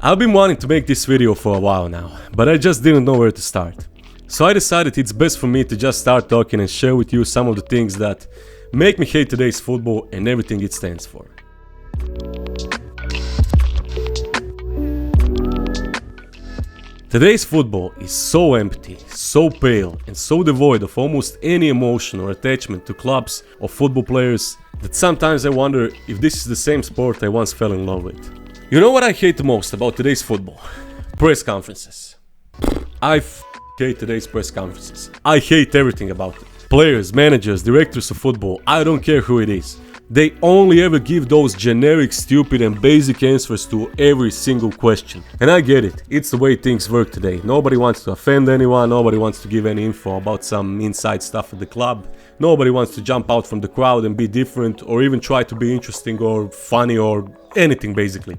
I've been wanting to make this video for a while now, but I just didn't know where to start. So I decided it's best for me to just start talking and share with you some of the things that make me hate today's football and everything it stands for. Today's football is so empty, so pale, and so devoid of almost any emotion or attachment to clubs or football players that sometimes I wonder if this is the same sport I once fell in love with. You know what I hate the most about today's football? Press conferences. I hate today's press conferences. I hate everything about it. Players, managers, directors of football, I don't care who it is. They only ever give those generic, stupid and basic answers to every single question. And I get it, it's the way things work today. Nobody wants to offend anyone, nobody wants to give any info about some inside stuff at the club. Nobody wants to jump out from the crowd and be different or even try to be interesting or funny or anything basically.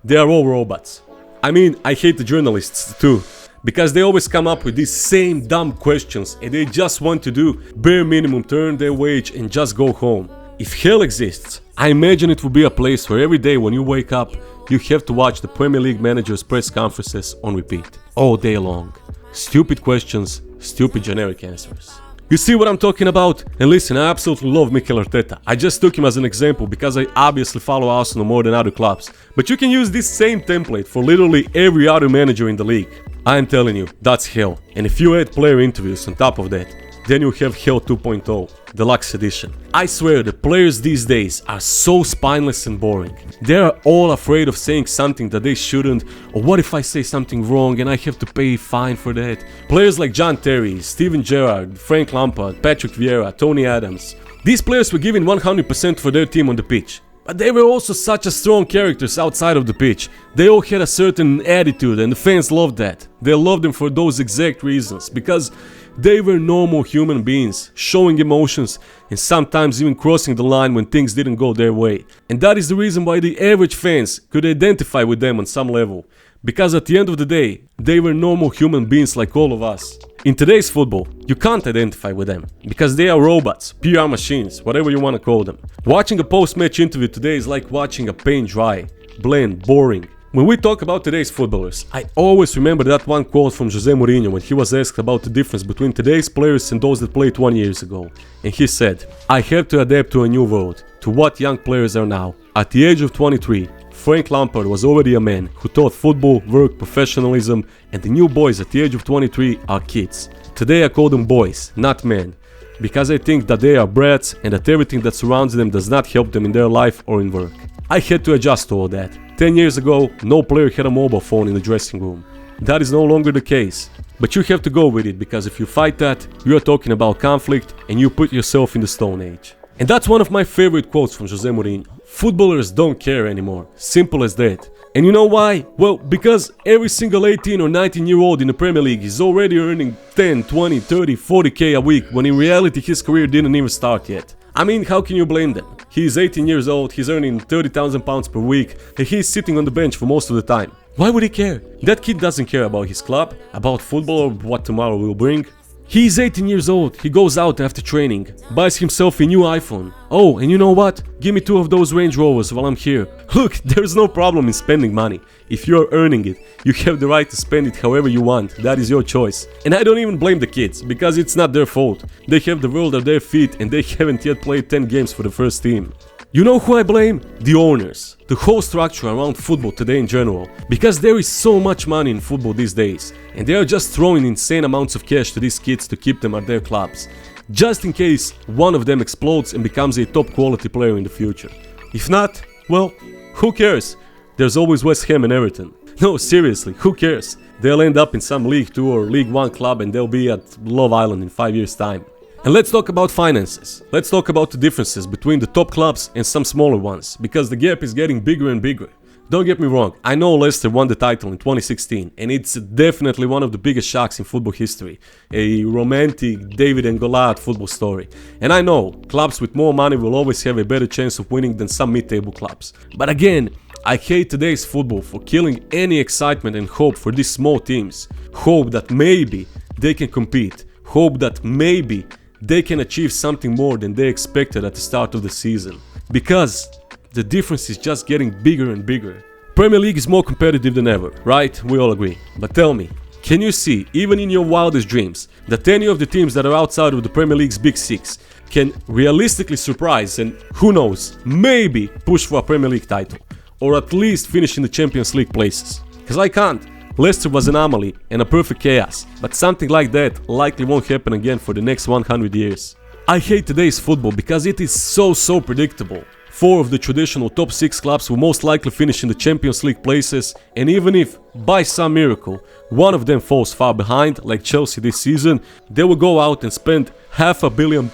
They are all robots. I mean, I hate the journalists too. Because they always come up with these same dumb questions and they just want to do bare minimum, to earn their wage and just go home. If hell exists, I imagine it would be a place where every day when you wake up, you have to watch the Premier League managers' press conferences on repeat, all day long. Stupid questions, stupid generic answers. You see what I'm talking about? And listen, I absolutely love Mikel Arteta. I just took him as an example because I obviously follow Arsenal more than other clubs. But you can use this same template for literally every other manager in the league. I am telling you, that's hell. And if you add player interviews on top of that, then you have Hell 2.0, Deluxe Edition. I swear the players these days are so spineless and boring. They are all afraid of saying something that they shouldn't, or what if I say something wrong and I have to pay a fine for that? Players like John Terry, Steven Gerrard, Frank Lampard, Patrick Vieira, Tony Adams. These players were giving 100% for their team on the pitch. But they were also such a strong characters outside of the pitch. They all had a certain attitude and the fans loved that. They loved them for those exact reasons, because they were normal human beings, showing emotions and sometimes even crossing the line when things didn't go their way. And that is the reason why the average fans could identify with them on some level. Because at the end of the day, they were normal human beings like all of us. In today's football, you can't identify with them, because they are robots, PR machines, whatever you want to call them. Watching a post-match interview today is like watching a paint dry, bland, boring. When we talk about today's footballers, I always remember that one quote from Jose Mourinho when he was asked about the difference between today's players and those that played 20 years ago. And he said, "I have to adapt to a new world, to what young players are now." At the age of 23, Frank Lampard was already a man who taught football, work, professionalism, and the new boys at the age of 23 are kids. Today I call them boys, not men, because I think that they are brats and that everything that surrounds them does not help them in their life or in work. I had to adjust to all that. 10 years ago, no player had a mobile phone in the dressing room. That is no longer the case. But you have to go with it, because if you fight that, you are talking about conflict and you put yourself in the Stone Age. And that's one of my favorite quotes from Jose Mourinho. Footballers don't care anymore. Simple as that. And you know why? Well, because every single 18 or 19-year-old in the Premier League is already earning 10, 20, 30, 40k a week, when in reality his career didn't even start yet. I mean, how can you blame them? He's 18 years old, he's earning £30,000 per week, and he's sitting on the bench for most of the time. Why would he care? That kid doesn't care about his club, about football or what tomorrow will bring. He's 18 years old, he goes out after training, buys himself a new iPhone. Oh, and you know what? Give me 2 of those Range Rovers while I'm here. Look, there's no problem in spending money. If you're earning it, you have the right to spend it however you want. That is your choice. And I don't even blame the kids, because it's not their fault. They have the world at their feet and they haven't yet played 10 games for the first team. You know who I blame? The owners. The whole structure around football today in general. Because there is so much money in football these days. And they are just throwing insane amounts of cash to these kids to keep them at their clubs. Just in case one of them explodes and becomes a top quality player in the future. If not, well, who cares? There's always West Ham and Everton. No, seriously, who cares? They'll end up in some League 2 or League 1 club and they'll be at Love Island in 5 years' time. And let's talk about finances. Let's talk about the differences between the top clubs and some smaller ones, because the gap is getting bigger and bigger. Don't get me wrong, I know Leicester won the title in 2016 and it's definitely one of the biggest shocks in football history. A romantic David and Goliath football story. And I know, clubs with more money will always have a better chance of winning than some mid-table clubs. But again, I hate today's football for killing any excitement and hope for these small teams. Hope that maybe they can compete. Hope that maybe they can achieve something more than they expected at the start of the season. Because the difference is just getting bigger and bigger. Premier League is more competitive than ever, right? We all agree. But tell me, can you see, even in your wildest dreams, that any of the teams that are outside of the Premier League's Big Six can realistically surprise and, who knows, maybe push for a Premier League title? Or at least finish in the Champions League places? Because I can't. Leicester was an anomaly and a perfect chaos, but something like that likely won't happen again for the next 100 years. I hate today's football because it is so predictable. 4 of the traditional top 6 clubs will most likely finish in the Champions League places, and even if, by some miracle, one of them falls far behind, like Chelsea this season, they will go out and spend £500 million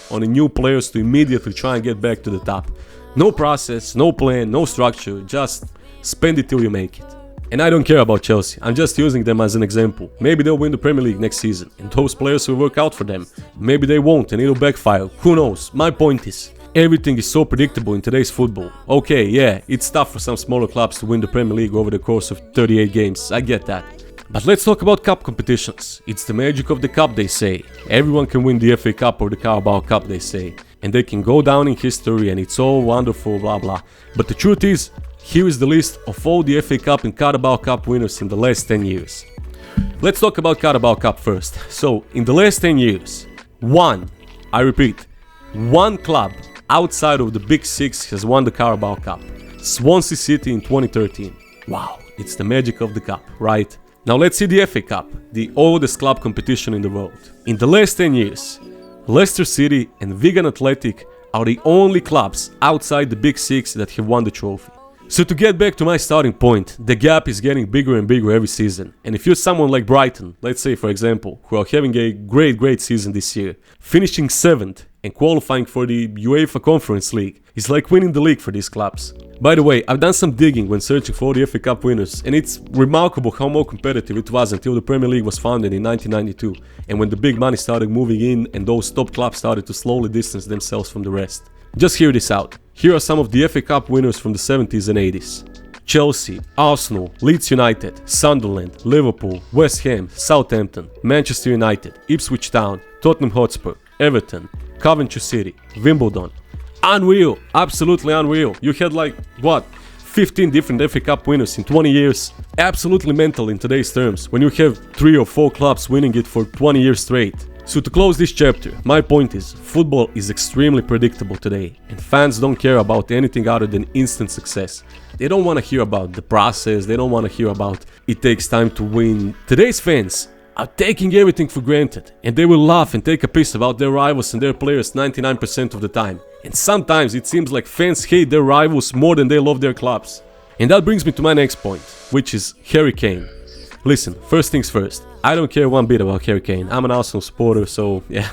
on new players to immediately try and get back to the top. No process, no plan, no structure, just spend it till you make it. And I don't care about Chelsea, I'm just using them as an example. Maybe they'll win the Premier League next season, and those players will work out for them. Maybe they won't, and it'll backfire, who knows. My point is, everything is so predictable in today's football. Okay, yeah, it's tough for some smaller clubs to win the Premier League over the course of 38 games, I get that. But let's talk about cup competitions. It's the magic of the cup, they say. Everyone can win the FA Cup or the Carabao Cup, they say. And they can go down in history and it's all wonderful, blah blah. But the truth is, here is the list of all the FA Cup and Carabao Cup winners in the last 10 years. Let's talk about Carabao Cup first. So, in the last 10 years, one club outside of the Big Six has won the Carabao Cup. Swansea City in 2013. Wow, it's the magic of the cup, right? Now let's see the FA Cup, the oldest club competition in the world. In the last 10 years, Leicester City and Wigan Athletic are the only clubs outside the Big Six that have won the trophy. So to get back to my starting point, the gap is getting bigger and bigger every season. And if you're someone like Brighton, let's say for example, who are having a great season this year, finishing 7th and qualifying for the UEFA Conference League is like winning the league for these clubs. By the way, I've done some digging when searching for the FA Cup winners, and it's remarkable how more competitive it was until the Premier League was founded in 1992, and when the big money started moving in and those top clubs started to slowly distance themselves from the rest. Just hear this out. Here are some of the FA Cup winners from the 70s and 80s. Chelsea, Arsenal, Leeds United, Sunderland, Liverpool, West Ham, Southampton, Manchester United, Ipswich Town, Tottenham Hotspur, Everton, Coventry City, Wimbledon. Unreal, absolutely unreal. You had 15 different FA Cup winners in 20 years. Absolutely mental in today's terms, when you have 3 or 4 clubs winning it for 20 years straight. So to close this chapter, my point is, football is extremely predictable today, and fans don't care about anything other than instant success. They don't want to hear about the process, they don't want to hear about it takes time to win. Today's fans are taking everything for granted, and they will laugh and take a piss about their rivals and their players 99% of the time. And sometimes it seems like fans hate their rivals more than they love their clubs. And that brings me to my next point, which is Harry Kane. Listen, first things first, I don't care one bit about Harry Kane. I'm an Arsenal supporter, so yeah.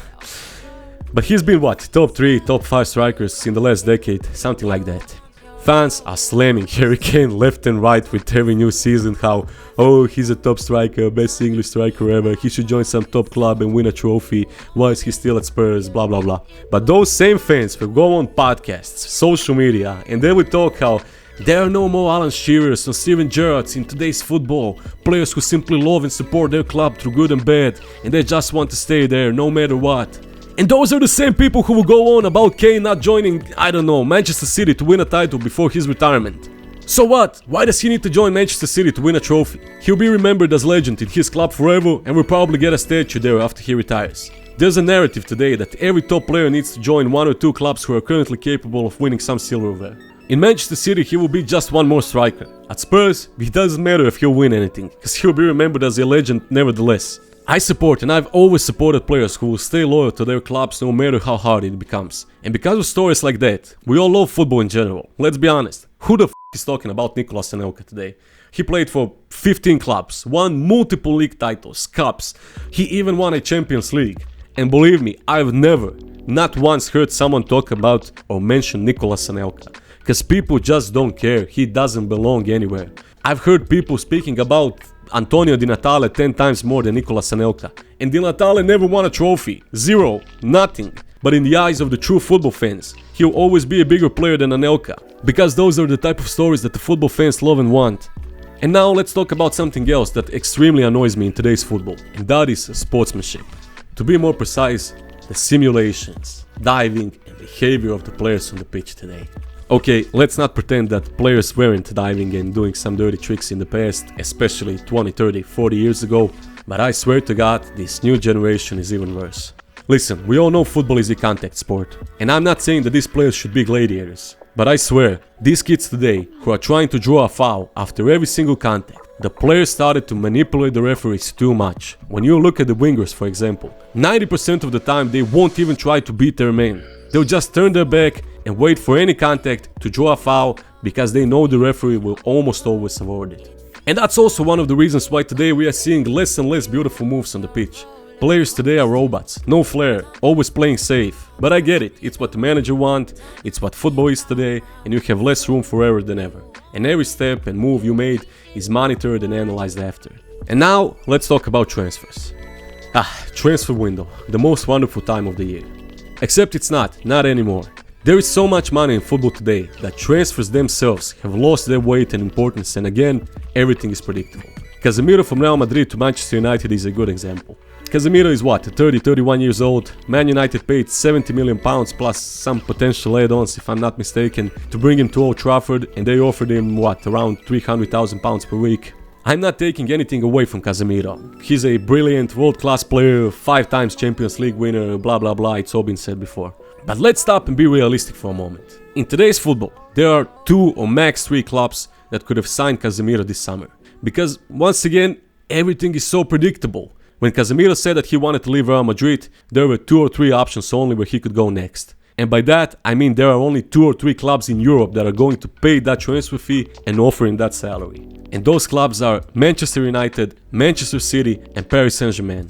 But he's been top 3, top 5 strikers in the last decade, something like that. Fans are slamming Harry Kane left and right with every new season, how, oh, he's a top striker, best English striker ever, he should join some top club and win a trophy, why is he still at Spurs, blah blah blah. But those same fans will go on podcasts, social media, and they will talk how there are no more Alan Shearers or Steven Gerrards in today's football, players who simply love and support their club through good and bad, and they just want to stay there no matter what. And those are the same people who will go on about Kane not joining, I don't know, Manchester City to win a title before his retirement. So what? Why does he need to join Manchester City to win a trophy? He'll be remembered as legend in his club forever and will probably get a statue there after he retires. There's a narrative today that every top player needs to join 1 or 2 clubs who are currently capable of winning some silverware. In Manchester City, he will be just one more striker. At Spurs, it doesn't matter if he'll win anything, because he'll be remembered as a legend nevertheless. I support and I've always supported players who will stay loyal to their clubs no matter how hard it becomes. And because of stories like that, we all love football in general. Let's be honest, who the f is talking about Nicolas Anelka today? He played for 15 clubs, won multiple league titles, cups. He even won a Champions League. And believe me, I've never, not once heard someone talk about or mention Nicolas Anelka. Because people just don't care, he doesn't belong anywhere. I've heard people speaking about Antonio Di Natale 10 times more than Nicolas Anelka. And Di Natale never won a trophy. 0. Nothing. But in the eyes of the true football fans, he'll always be a bigger player than Anelka. Because those are the type of stories that the football fans love and want. And now let's talk about something else that extremely annoys me in today's football. And that is sportsmanship. To be more precise, the simulations, diving and behavior of the players on the pitch today. Okay, let's not pretend that players weren't diving and doing some dirty tricks in the past, especially 20, 30, 40 years ago, but I swear to God, this new generation is even worse. Listen, we all know football is a contact sport, and I'm not saying that these players should be gladiators, but I swear, these kids today who are trying to draw a foul after every single contact, the players started to manipulate the referees too much. When you look at the wingers, for example, 90% of the time they won't even try to beat their man. They'll just turn their back and wait for any contact to draw a foul because they know the referee will almost always avoid it. And that's also one of the reasons why today we are seeing less and less beautiful moves on the pitch. Players today are robots, no flair, always playing safe. But I get it, it's what the manager wants, it's what football is today, and you have less room for error than ever. And every step and move you made is monitored and analyzed after. And now, let's talk about transfers. Transfer window, the most wonderful time of the year. Except it's not anymore. There is so much money in football today that transfers themselves have lost their weight and importance, and again, everything is predictable. Casemiro from Real Madrid to Manchester United is a good example. Casemiro is 30, 31 years old. Man United paid 70 million pounds plus some potential add-ons, if I'm not mistaken, to bring him to Old Trafford, and they offered him around 300,000 pounds per week. I'm not taking anything away from Casemiro. He's a brilliant, world-class player, 5 times Champions League winner, blah blah blah, it's all been said before. But let's stop and be realistic for a moment. In today's football, there are 2 or max 3 clubs that could have signed Casemiro this summer. Because, once again, everything is so predictable. When Casemiro said that he wanted to leave Real Madrid, there were 2 or 3 options only where he could go next. And by that, I mean there are only 2 or 3 clubs in Europe that are going to pay that transfer fee and offer him that salary. And those clubs are Manchester United, Manchester City and Paris Saint-Germain.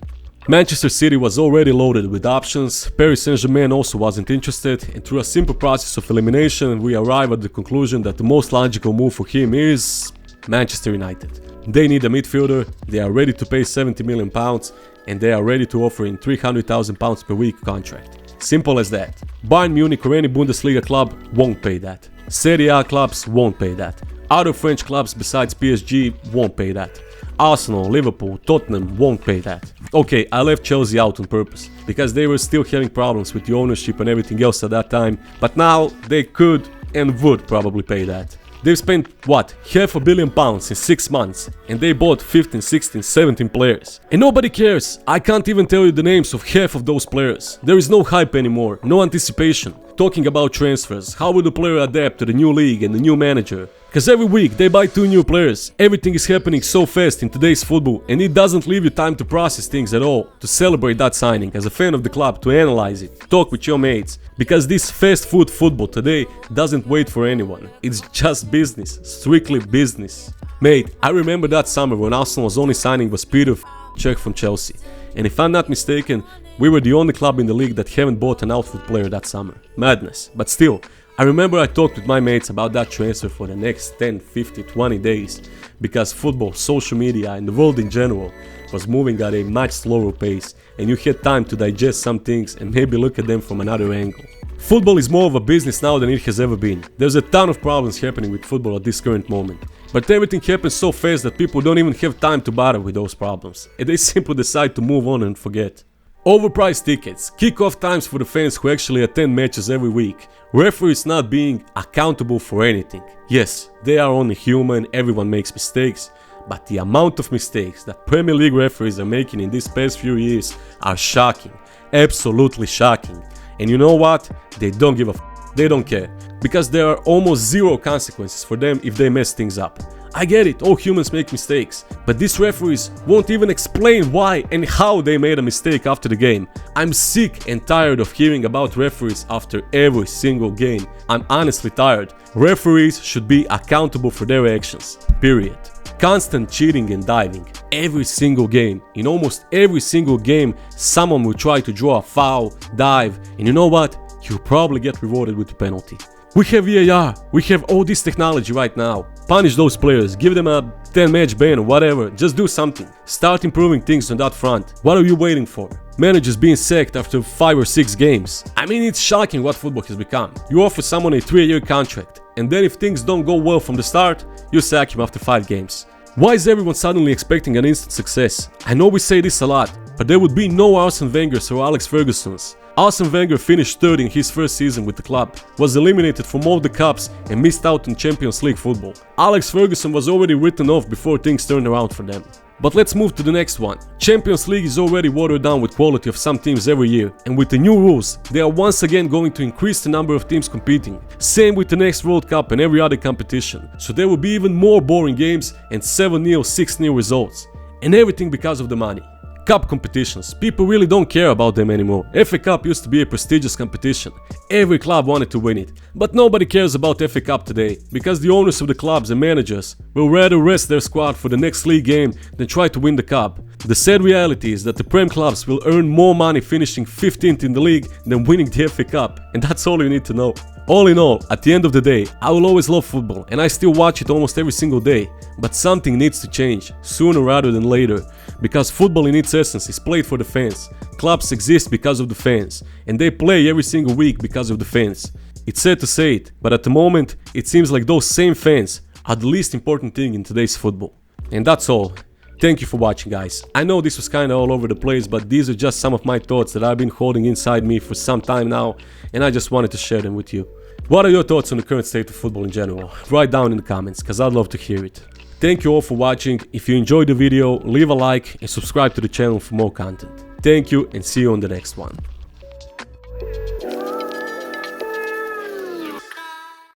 Manchester City was already loaded with options, Paris Saint-Germain also wasn't interested, and through a simple process of elimination we arrive at the conclusion that the most logical move for him is Manchester United. They need a midfielder, they are ready to pay 70 million pounds, and they are ready to offer him 300,000 pounds per week contract. Simple as that. Bayern Munich or any Bundesliga club won't pay that. Serie A clubs won't pay that. Other French clubs besides PSG won't pay that. Arsenal, Liverpool, Tottenham won't pay that. Okay, I left Chelsea out on purpose, because they were still having problems with the ownership and everything else at that time, but now they could and would probably pay that. They've spent, £500 million in 6 months, and they bought 15, 16, 17 players. And nobody cares, I can't even tell you the names of half of those players. There is no hype anymore, no anticipation. Talking about transfers, how will the player adapt to the new league and the new manager? Cause every week they buy 2 new players. Everything is happening so fast in today's football, and it doesn't leave you time to process things at all, to celebrate that signing as a fan of the club, to analyze it, talk with your mates. Because this fast food football today doesn't wait for anyone. It's just business, strictly business. Mate, I remember that summer when Arsenal's only signing was Peter Cech from Chelsea. And if I'm not mistaken, we were the only club in the league that haven't bought an outfield player that summer. Madness, but still. I remember I talked with my mates about that transfer for the next 10, 50, 20 days, because football, social media and the world in general was moving at a much slower pace, and you had time to digest some things and maybe look at them from another angle. Football is more of a business now than it has ever been. There's a ton of problems happening with football at this current moment, but everything happens so fast that people don't even have time to bother with those problems, and they simply decide to move on and forget. Overpriced tickets, kick-off times for the fans who actually attend matches every week, referees not being accountable for anything. Yes, they are only human, everyone makes mistakes, but the amount of mistakes that Premier League referees are making in these past few years are shocking, absolutely shocking. And you know what? They don't give a f***, they don't care, because there are almost zero consequences for them if they mess things up. I get it, all humans make mistakes, but these referees won't even explain why and how they made a mistake after the game. I'm sick and tired of hearing about referees after every single game. I'm honestly tired. Referees should be accountable for their actions, period. Constant cheating and diving. Every single game, in almost every single game, someone will try to draw a foul, dive, and you know what? You'll probably get rewarded with a penalty. We have VAR, we have all this technology right now. Punish those players, give them a 10-match ban or whatever, just do something. Start improving things on that front. What are you waiting for? Managers being sacked after 5 or 6 games. I mean, it's shocking what football has become. You offer someone a 3-year contract, and then if things don't go well from the start, you sack him after 5 games. Why is everyone suddenly expecting an instant success? I know we say this a lot, but there would be no Arsene Wenger's or Alex Ferguson's. Arsene Wenger finished third in his first season with the club, was eliminated from all the cups and missed out on Champions League football. Alex Ferguson was already written off before things turned around for them. But let's move to the next one. Champions League is already watered down with quality of some teams every year, and with the new rules, they are once again going to increase the number of teams competing. Same with the next World Cup and every other competition. So there will be even more boring games and 7-0, 6-0 results. And everything because of the money. Cup competitions, people really don't care about them anymore. FA Cup used to be a prestigious competition. Every club wanted to win it. But nobody cares about FA Cup today, because the owners of the clubs and managers will rather rest their squad for the next league game than try to win the cup. The sad reality is that the Prem clubs will earn more money finishing 15th in the league than winning the FA Cup, and that's all you need to know. All in all, at the end of the day, I will always love football, and I still watch it almost every single day. But something needs to change, sooner rather than later, because football in its essence is played for the fans. Clubs exist because of the fans, and they play every single week because of the fans. It's sad to say it, but at the moment, it seems like those same fans are the least important thing in today's football. And that's all. Thank you for watching, guys. I know this was kinda all over the place, but these are just some of my thoughts that I've been holding inside me for some time now, and I just wanted to share them with you. What are your thoughts on the current state of football in general? Write down in the comments, cause I'd love to hear it. Thank you all for watching. If you enjoyed the video, leave a like and subscribe to the channel for more content. Thank you and see you on the next one.